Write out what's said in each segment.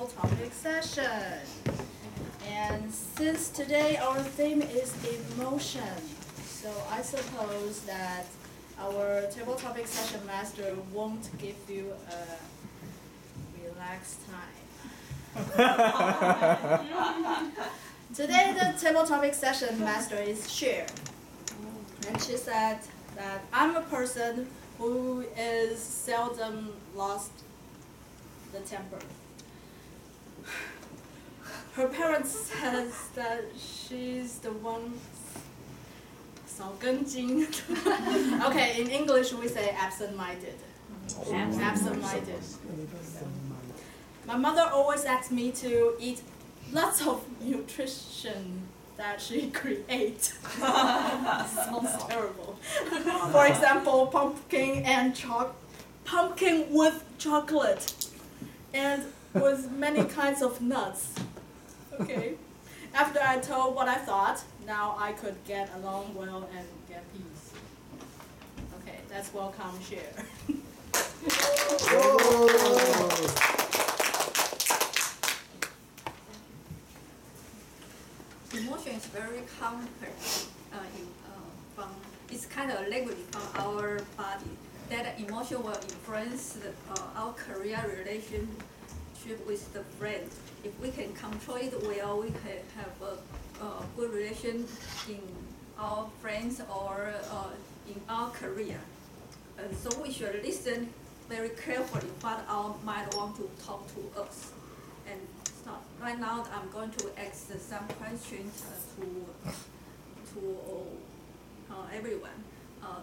table topic session. And since today our theme is emotion, so I suppose that our table topic session master won't give you a relaxed time. Today the table topic session master is Cher. And she said that I'm a person who is seldom lost the temper. Her parents says that she's the one 少根筋. Okay, in English we say absent-minded. Absent-minded. My mother always asks me to eat lots of nutrition that she creates. Sounds terrible. For example, pumpkin with chocolate and with many kinds of nuts. Okay. After I told what I thought, now I could get along well and get peace. Okay, let's welcome Cher. Emotion is very complex. It's kind of language from our body. That emotion will influence our career relationship with the friend. If we can control it well, we can have a good relation in our friends or in our career. So we should listen very carefully what our mind want to talk to us. And right now, I'm going to ask some questions to everyone.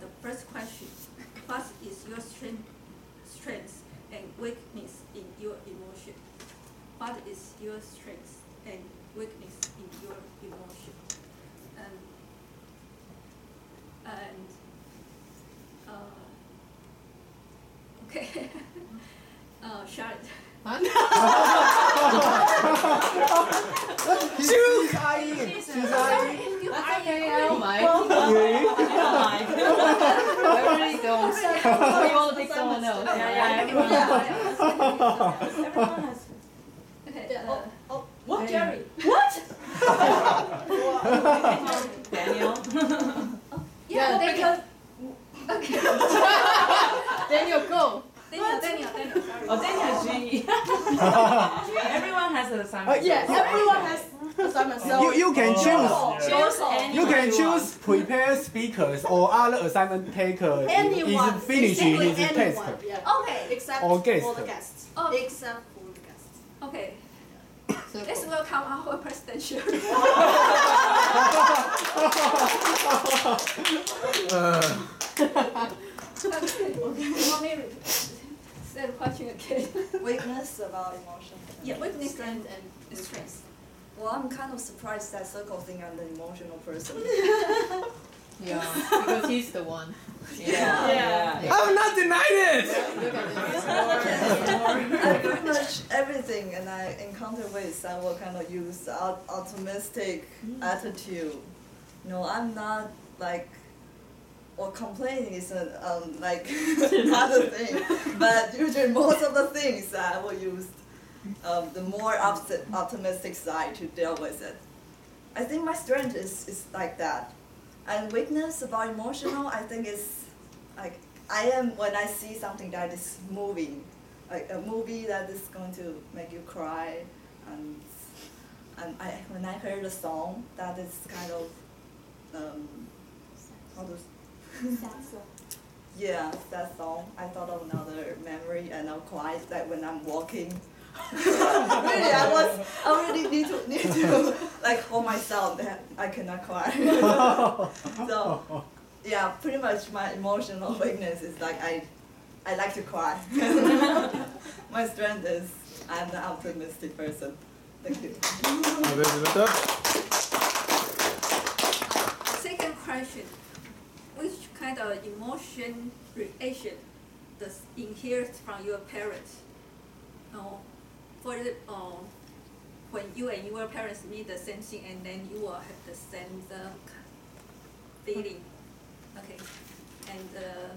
The first question: what is your strength and weakness in your emotion? What is your strength and weakness in your emotion? Okay, Charlotte. She's eyeing. Okay, I don't mind. I don't mind. I really don't. You want to pick someone else? Yeah, everyone has. Okay. What, Jerry? What? Daniel. Yeah, Daniel. Okay. Daniel, go. Daniel. Sorry. Oh, Daniel is G. Everyone has an assignment. Yes, everyone has assignment. So You can choose. You can anyone. choose prepare speakers or other assignment taker anyone, is finishing basically his anyone, task. yeah. Okay. Except Or for guest. the guests. Oh. Except for the guests. Okay. So Let's welcome our presidential. Okay. Same question again. Weakness about emotion. Yeah, weakness Strength and strength. Well, I'm kind of surprised that Circle think I'm the emotional person. yeah, because he's the one. Yeah. I'm not denying it. I pretty much everything and I encounter with, I will kind of use optimistic attitude. You know, I'm not like, or complaining is like another thing, but usually most of the things I will use the more optimistic side to deal with it. I think my strength is like that. And weakness about emotional, I think is like, I am when I see something that is moving, like a movie that is going to make you cry, and when I heard a song that is kind of, how to yeah, that song. I thought of another memory, and I'm quiet that when I'm walking. Really, I really need to like hold myself that I cannot cry. So, yeah, pretty much my emotional weakness is like I like to cry. My strength is I'm an optimistic person. Thank you. Second question: which kind of emotion reaction does inherit from your parents? When you and your parents meet the same thing, and then you will have the same feeling. Okay, and the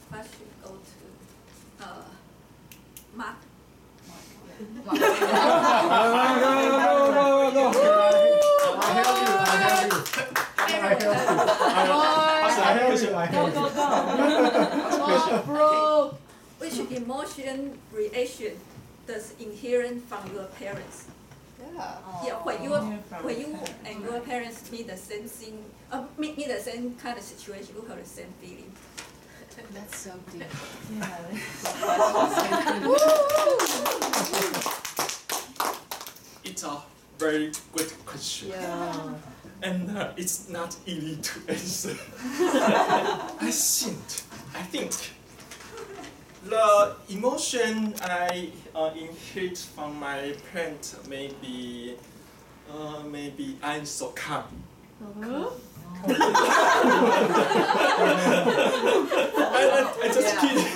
question go to Mark. Bro. Which emotion reaction does inherent from your parents? Yeah, when you and your parents meet the same thing, meet the same kind of situation, you have the same feeling. That's so deep. It's a very good question. Yeah. And it's not easy to answer. I think the emotion I inherit from my parents maybe I'm so calm. I just kidding.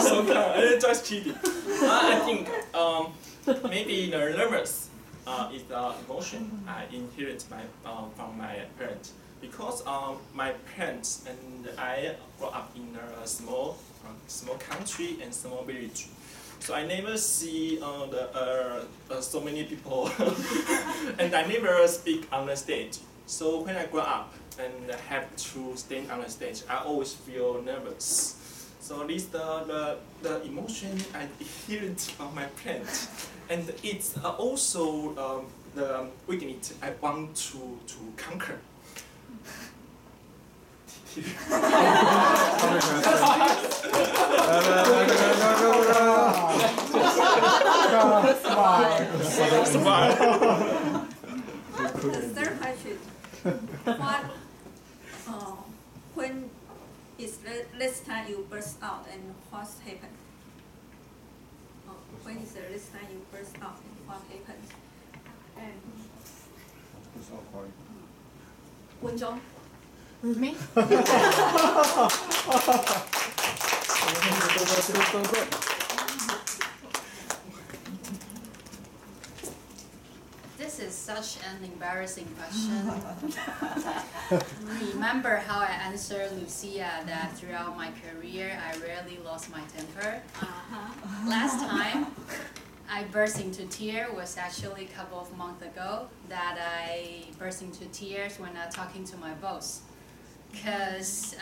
So calm. I just kidding. I think maybe the nervous is the emotion I inherit from my parents, because my parents and I grew up in a small country and small village. So I never see so many people, and I never speak on the stage. So when I grow up and have to stand on the stage, I always feel nervous. So this the emotion I inherit from my parents, and it's also the weakness I want to conquer. The third question, when is the last time you burst out and what happened? When is the last time you burst out and what happened? And 文中 Me? This is such an embarrassing question. Remember how I answered Lucia that throughout my career I rarely lost my temper? Last time I burst into tears was actually a couple of months ago that I burst into tears when I was talking to my boss. Because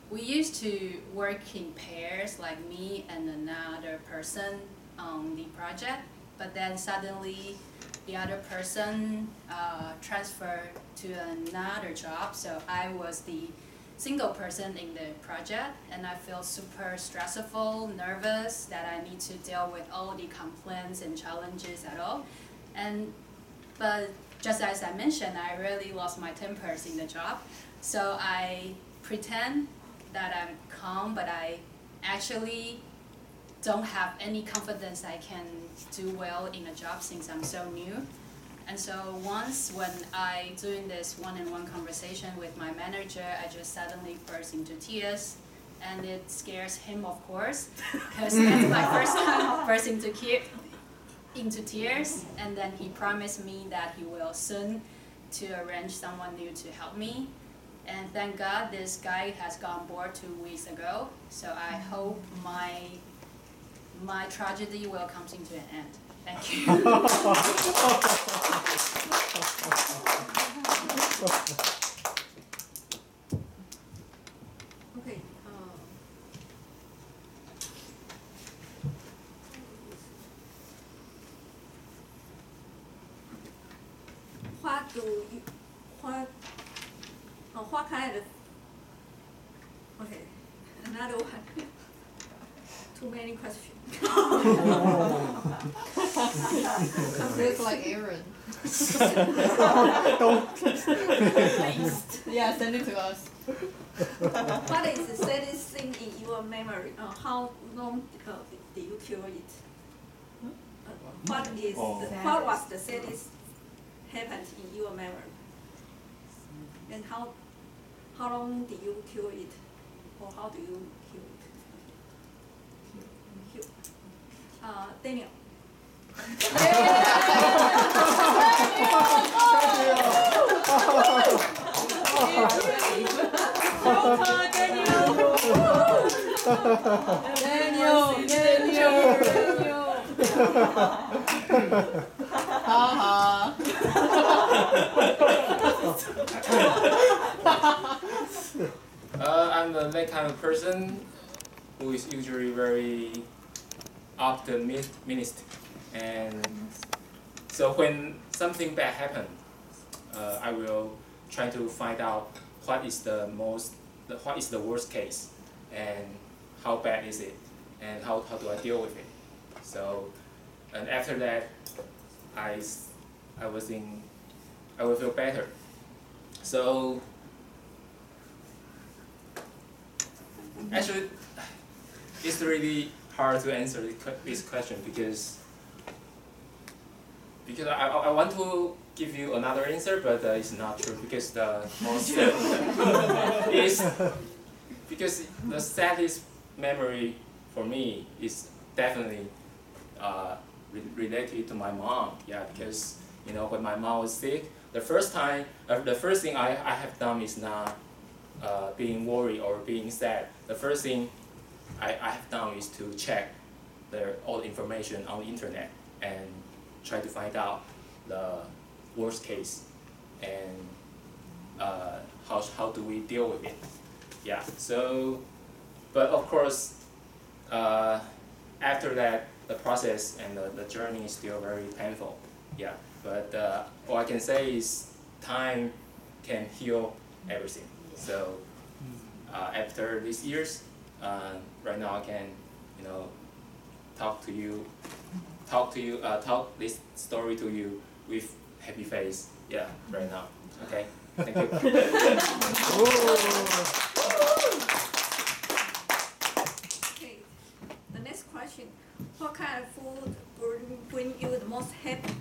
we used to work in pairs, like me and another person on the project, but then suddenly the other person transferred to another job, so I was the single person in the project, and I feel super stressful, nervous that I need to deal with all the complaints and challenges at all. But just as I mentioned, I really lost my tempers in the job, so I pretend that I'm calm, but I actually don't have any confidence I can do well in a job since I'm so new. And so once when I doing this one-on-one conversation with my manager, I just suddenly burst into tears, and it scares him, of course, because that's my first time bursting into tears. And then he promised me that he will soon to arrange someone new to help me. And thank God this guy has gone board 2 weeks ago. So I hope my tragedy will come to an end. Thank you. Okay. What kind of? Okay, another one. Too many questions. Looks like Aaron. Yeah, send it to us. What is the saddest thing in your memory? How long did you cure it? What was the saddest happened in your memory? And how long did you cure it? Or how do you cure it? Daniel. Haha. I'm that kind of person who is usually very optimistic, and so when something bad happens, I will try to find out what is the worst case, and how bad is it, and how do I deal with it. So, and after that, I will feel better. So, actually, it's really hard to answer this question because I want to give you another answer, but it's not true because the most is because the saddest memory for me is definitely related to my mom. Yeah, because when my mom was sick, the first thing I have done is not being worried or being sad. The first thing I have done is to check all the information on the internet and try to find out the worst case and how do we deal with it. Yeah. So, but of course, after that, the process and the journey is still very painful. Yeah. But all I can say is time can heal everything. So after these years, right now I can, talk this story to you with happy face. Yeah, right now. Okay. Thank you. Okay, the next question. What kind of food bring you the most happiness,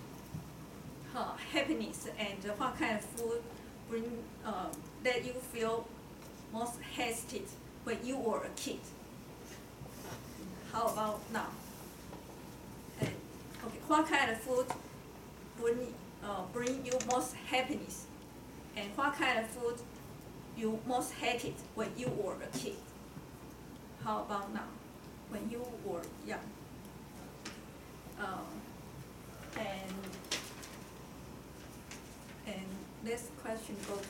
and what kind of food that you feel most hated when you were a kid? How about now? And, okay, what kind of food bring you most happiness, and what kind of food you most hated when you were a kid? How about now, when you were young? And this question go to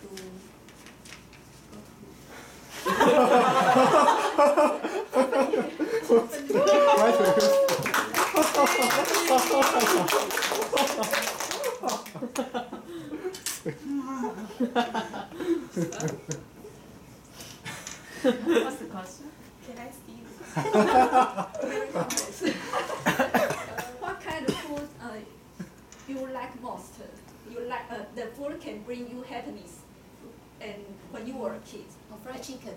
What's the question? Can I see? What kind of food you like most? You like the food can bring you happiness, and when you were a kid. Oh, fried chicken.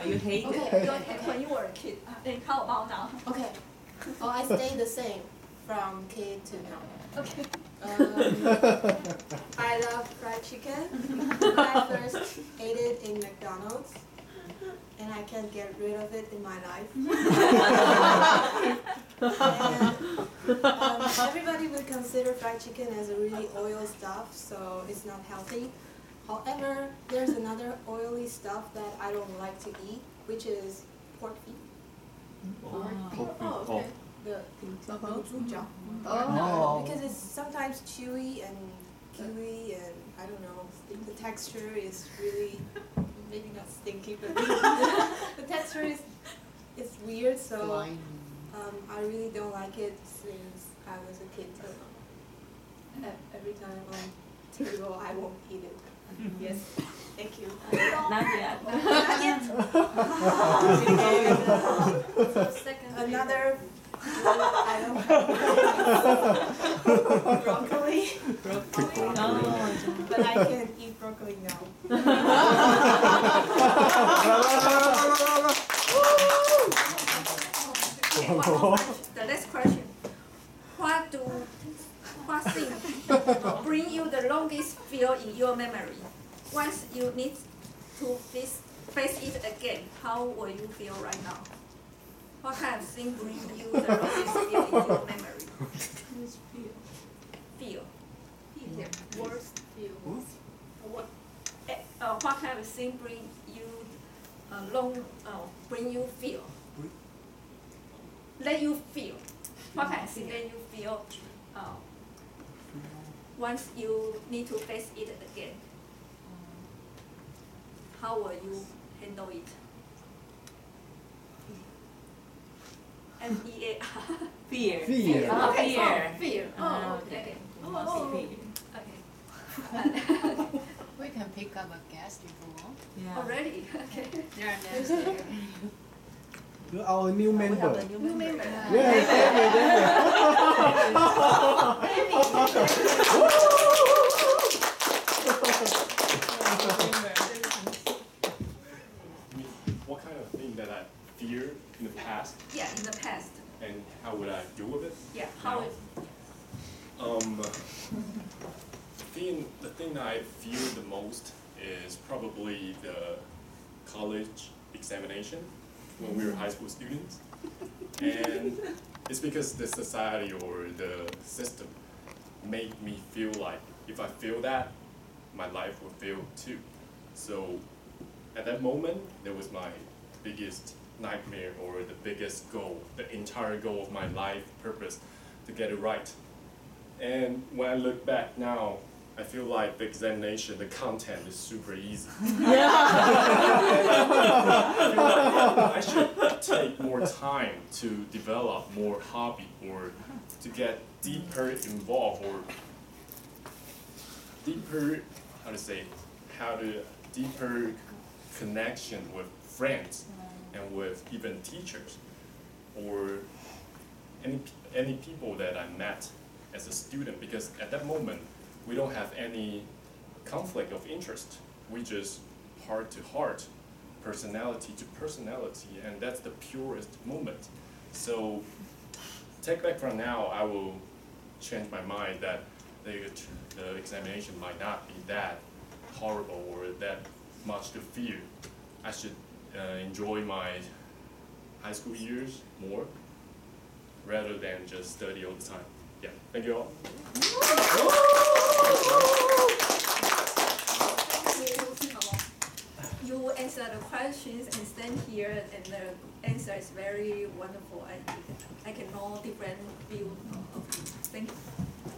You hate it? Okay, when you were a kid. And how about now? Okay. Oh, I stayed the same from kid to now. Okay. I love fried chicken. I first ate it in McDonald's, and I can't get rid of it in my life. And, everybody would consider fried chicken as a really oily stuff, so it's not healthy. However, there's another oily stuff that I don't like to eat, which is pork feet. Oh, okay. The Oh. because it's sometimes chewy and gooey, and I don't know, the texture is really, maybe not stinky, but the texture is weird, so I really don't like it since I was a kid till now. Every time on table I won't eat it. Yes, thank you. Not yet. Not yet. So second Another I don't broccoli. But I can eat broccoli now. Okay, one more question. The next question. What thing bring you the longest feel in your memory? Once you need to face it again, how will you feel right now? What kind of thing bring you the longest feel in your memory? Feel. Worst feel. What kind of thing bring you feel? let you feel? What kind of thing let you feel once you need to face it again? How will you handle it? FEAR. Fear. Fear. Okay, Fear. so fear. Oh, Okay. okay. Fear. Okay. We can pick up a guest if we want. Yeah. Already? Okay. They are next here. You're our new We have member. a new New member. member. Yes, What kind of thing that I feared in the past, Yeah, in the past. and how would I deal with it? Yeah, how now? is The thing that I fear the most is probably the college examination when we were high school students. And it's because the society or the system made me feel like if I fail that, my life will fail too. So at that moment, that was my biggest nightmare or the biggest goal, the entire goal of my life purpose, to get it right. And when I look back now, I feel like the examination, the content is super easy. I feel like I should take more time to develop more hobby or to get deeper involved or deeper, deeper connection with friends and with even teachers or any people that I met as a student, because at that moment we don't have any conflict of interest. We just heart to heart, personality to personality, and that's the purest moment. So take back from now, I will change my mind that the examination might not be that horrible or that much to fear. I should enjoy my high school years more rather than just study all the time. Yeah, thank you all. You answer the questions and stand here, and the answer is very wonderful. I can know different view of you. Thank you.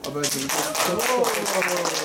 How about you?